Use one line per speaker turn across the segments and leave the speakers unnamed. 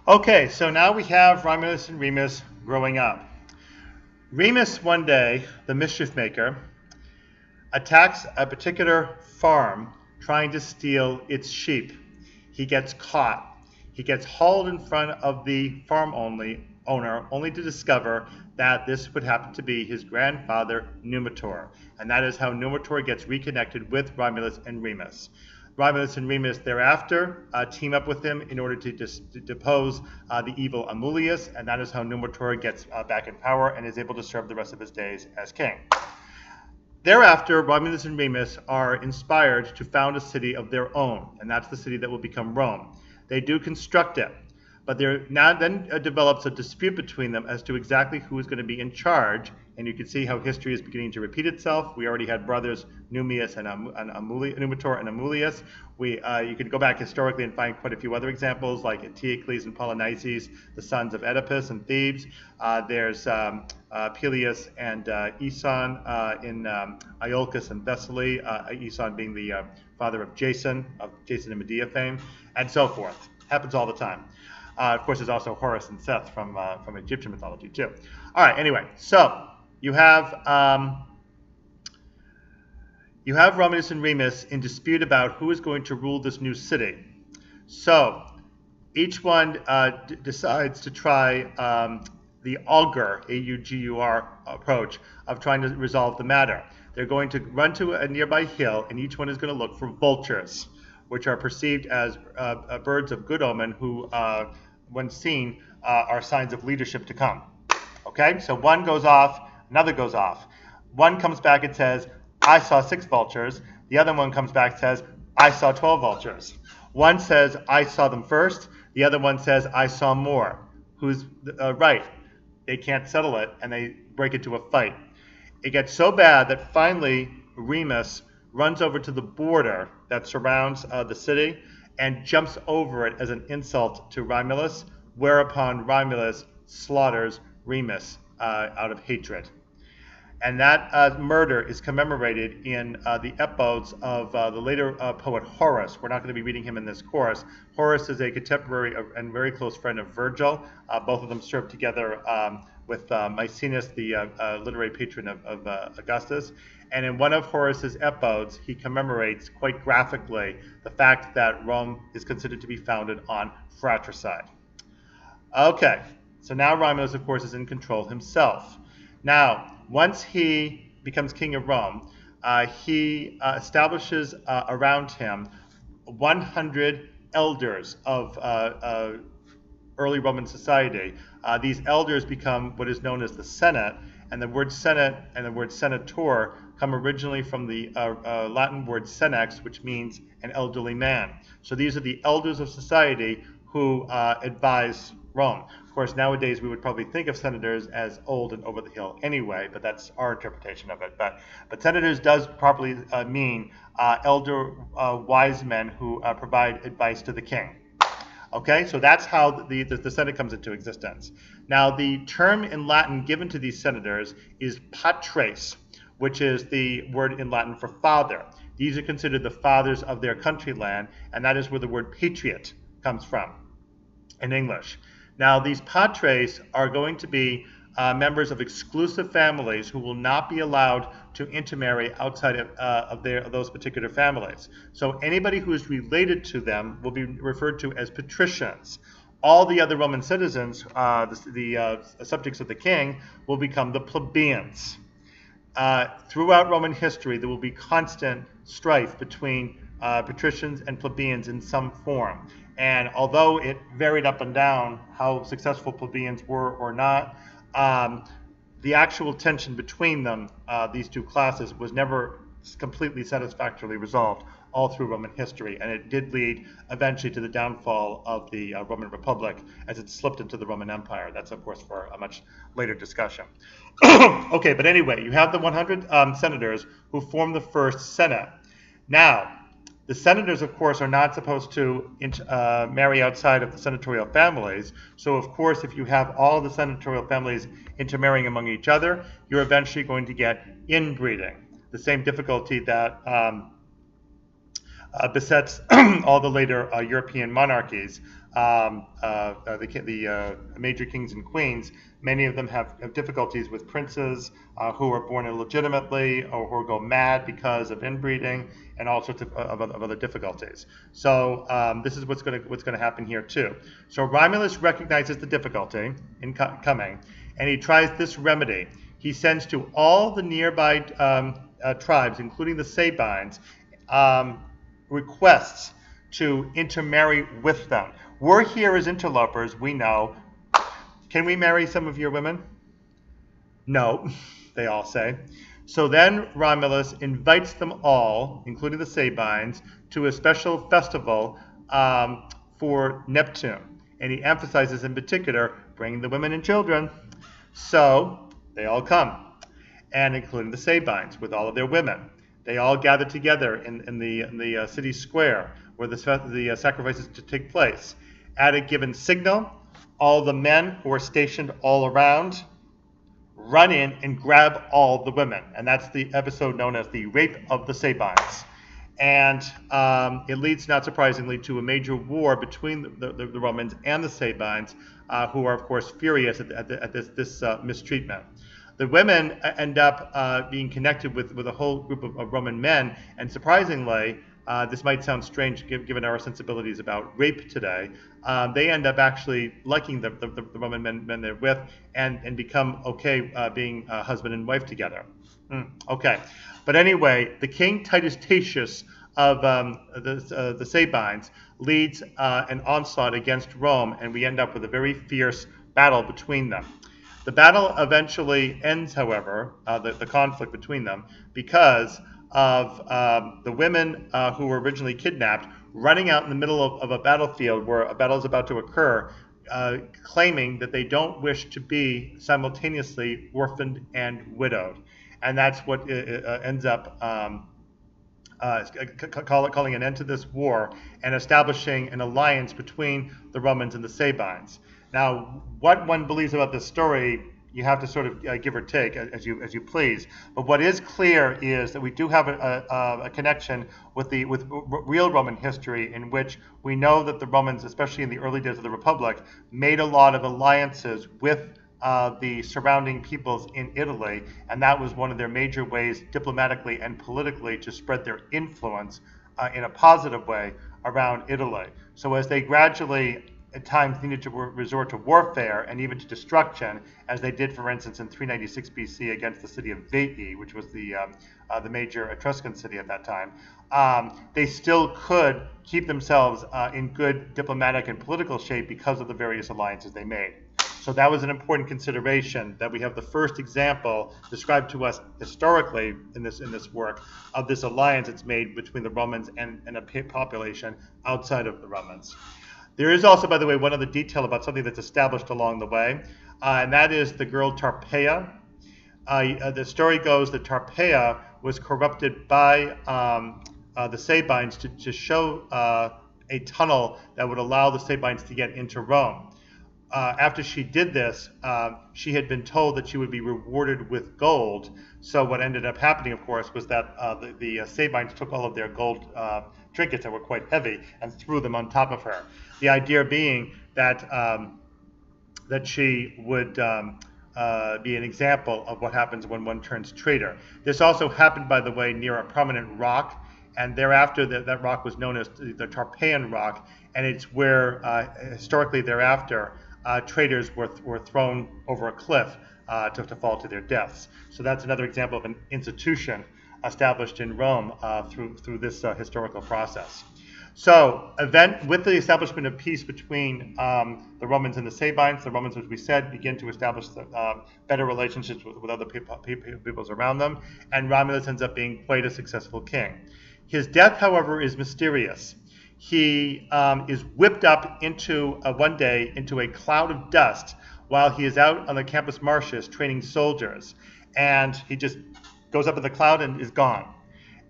Okay, so now we have Romulus and Remus growing up. Remus, one day, the mischief maker, attacks a particular farm trying to steal its sheep. He gets caught. He gets hauled in front of the farm owner, only to discover that this would happen to be his grandfather, Numitor. And that is how Numitor gets reconnected with Romulus and Remus. Romulus and Remus thereafter team up with him in order to depose the evil Amulius, and that is how Numitor gets back in power and is able to serve the rest of his days as king. Thereafter, Romulus and Remus are inspired to found a city of their own, and that's the city that will become Rome. They do construct it, but there now then develops a dispute between them as to exactly who is going to be in charge, and you can see how history is beginning to repeat itself. We already had brothers Numitor and Amulius. You can go back historically and find quite a few other examples, like Eteocles and Polynices, the sons of Oedipus and Thebes. There's Peleus and Aeson in Iolcus and Thessaly, Aeson being the father of Jason and Medea fame, and so forth. Happens all the time. Of course, there's also Horus and Seth from Egyptian mythology too. All right. Anyway, so you have Romulus and Remus in dispute about who is going to rule this new city. So each one decides to try the augur, A-U-G-U-R approach of trying to resolve the matter. They're going to run to a nearby hill, and each one is going to look for vultures, which are perceived as birds of good omen who, when seen, are signs of leadership to come. Okay, so one goes off, another goes off. One comes back and says, I saw 6 vultures. The other one comes back and says, I saw 12 vultures. One says, I saw them first. The other one says, I saw more. Who's right? They can't settle it, and they break into a fight. It gets so bad that finally Remus runs over to the border that surrounds the city and jumps over it as an insult to Romulus, whereupon Romulus slaughters Remus out of hatred. And that murder is commemorated in the epodes of the later poet Horace. We're not going to be reading him in this course. Horace is a contemporary and very close friend of Virgil. Both of them served together with Maecenas, the literary patron of Augustus. And in one of Horace's epodes, he commemorates quite graphically the fact that Rome is considered to be founded on fratricide. Okay, so now Romulus, of course, is in control himself. Now, once he becomes king of Rome, he establishes around him 100 elders of early Roman society. These elders become what is known as the Senate, and the word Senate and the word senator come originally from the Latin word senex, which means an elderly man. So these are the elders of society who advise Rome. Of course, nowadays we would probably think of senators as old and over the hill anyway, but that's our interpretation of it. But senators does properly mean elder wise men who provide advice to the king. Okay, so that's how the Senate comes into existence. Now, the term in Latin given to these senators is patres, which is the word in Latin for father. These are considered the fathers of their country land, and that is where the word patriot comes from in English. Now, these patres are going to be members of exclusive families who will not be allowed to intermarry outside of those particular families. So anybody who is related to them will be referred to as patricians. All the other Roman citizens, the subjects of the king, will become the plebeians. Throughout Roman history, there will be constant strife between patricians and plebeians in some form. And although it varied up and down how successful plebeians were or not, the actual tension between them, these two classes, was never completely satisfactorily resolved all through Roman history, and it did lead eventually to the downfall of the Roman Republic as it slipped into the Roman Empire. That's, of course, for a much later discussion. Okay, but anyway, you have the 100 senators who form the first Senate. Now, the senators, of course, are not supposed to marry outside of the senatorial families. So, of course, if you have all of the senatorial families intermarrying among each other, you're eventually going to get inbreeding. The same difficulty that besets all the later European monarchies. The major kings and queens, many of them have difficulties with princes who are born illegitimately or who go mad because of inbreeding and all sorts of other difficulties. So this is what's going to happen here too. So Romulus recognizes the difficulty in coming, and he tries this remedy. He sends to all the nearby tribes, including the Sabines, requests to intermarry with them. We're here as interlopers, we know. Can we marry some of your women? No, they all say. So then Romulus invites them all, including the Sabines, to a special festival for Neptune. And he emphasizes in particular bringing the women and children. So they all come, and including the Sabines with all of their women. They all gather together in the city square where the sacrifices to take place. At a given signal, all the men who are stationed all around run in and grab all the women. And that's the episode known as the Rape of the Sabines. And it leads, not surprisingly, to a major war between the Romans and the Sabines, who are, of course, furious at this mistreatment. The women end up being connected with a whole group of Roman men, and surprisingly, this might sound strange given our sensibilities about rape today, they end up actually liking the Roman men they're with and become okay being husband and wife together. Okay, but anyway, the king Titus Tatius of the Sabines leads an onslaught against Rome, and we end up with a very fierce battle between them. The battle eventually ends, however, the conflict between them, because of the women who were originally kidnapped running out in the middle of a battlefield where a battle is about to occur, claiming that they don't wish to be simultaneously orphaned and widowed. And that's what ends up calling an end to this war and establishing an alliance between the Romans and the Sabines. Now, what one believes about this story, you have to sort of give or take as you please. But what is clear is that we do have a connection with real Roman history, in which we know that the Romans, especially in the early days of the Republic, made a lot of alliances with the surrounding peoples in Italy, and that was one of their major ways, diplomatically and politically, to spread their influence in a positive way around Italy. So as they gradually at times needed to resort to warfare and even to destruction, as they did, for instance, in 396 BC against the city of Veii, which was the major Etruscan city at that time, they still could keep themselves in good diplomatic and political shape because of the various alliances they made. So that was an important consideration, that we have the first example described to us historically in this work of this alliance that's made between the Romans and a population outside of the Romans. There is also, by the way, one other detail about something that's established along the way, and that is the girl Tarpeia. The story goes that Tarpeia was corrupted by the Sabines to show a tunnel that would allow the Sabines to get into Rome. After she did this, she had been told that she would be rewarded with gold. So what ended up happening, of course, was that the Sabines took all of their gold trinkets that were quite heavy and threw them on top of her. The idea being that that she would be an example of what happens when one turns traitor. This also happened, by the way, near a prominent rock, and thereafter that rock was known as the Tarpeian Rock, and it's where historically thereafter traitors were thrown over a cliff to fall to their deaths. So that's another example of an institution established in Rome through this historical process. So, with the establishment of peace between the Romans and the Sabines, the Romans, as we said, begin to establish better relationships with other peoples around them, and Romulus ends up being quite a successful king. His death, however, is mysterious. He is whipped up one day into a cloud of dust while he is out on the Campus Martius training soldiers, and he just goes up in the cloud and is gone.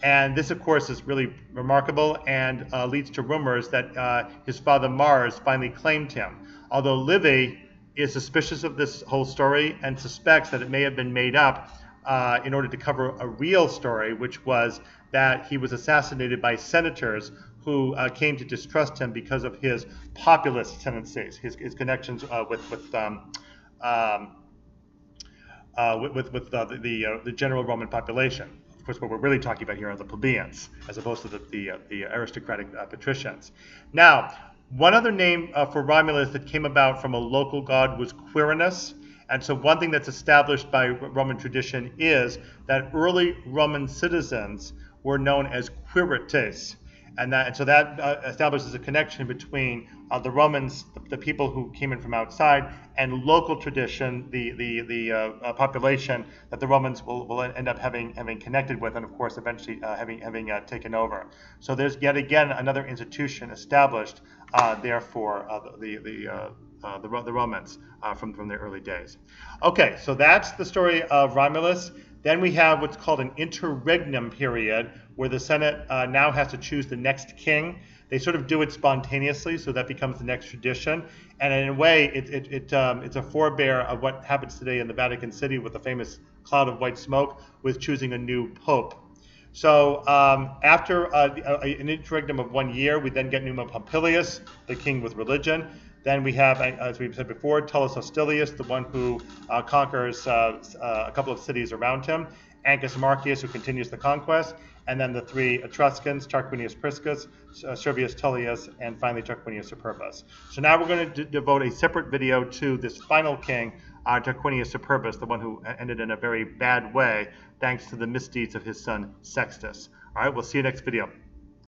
And this, of course, is really remarkable and leads to rumors that his father Mars finally claimed him. Although Livy is suspicious of this whole story and suspects that it may have been made up in order to cover a real story, which was that he was assassinated by senators who came to distrust him because of his populist tendencies, his connections with the general Roman population. Of course, what we're really talking about here are the plebeians, as opposed to the aristocratic patricians. Now, one other name for Romulus that came about from a local god was Quirinus. And so one thing that's established by Roman tradition is that early Roman citizens were known as Quirites. And so that establishes a connection between the Romans, the people who came in from outside, and local tradition, the population that the Romans will end up having connected with, and of course eventually having taken over. So there's yet again another institution established there for the Romans from their early days. Okay, so that's the story of Romulus. Then we have what's called an interregnum period, where the Senate now has to choose the next king. They sort of do it spontaneously, so that becomes the next tradition. And in a way, it's a forebear of what happens today in the Vatican City with the famous cloud of white smoke, with choosing a new pope. So after an interregnum of 1 year, we then get Numa Pompilius, the king with religion. Then we have, as we've said before, Tullus Hostilius, the one who conquers a couple of cities around him. Ancus Marcius, who continues the conquest. And then the three Etruscans, Tarquinius Priscus, Servius Tullius, and finally Tarquinius Superbus. So now we're going to devote a separate video to this final king, Tarquinius Superbus, the one who ended in a very bad way, thanks to the misdeeds of his son Sextus. All right, we'll see you next video.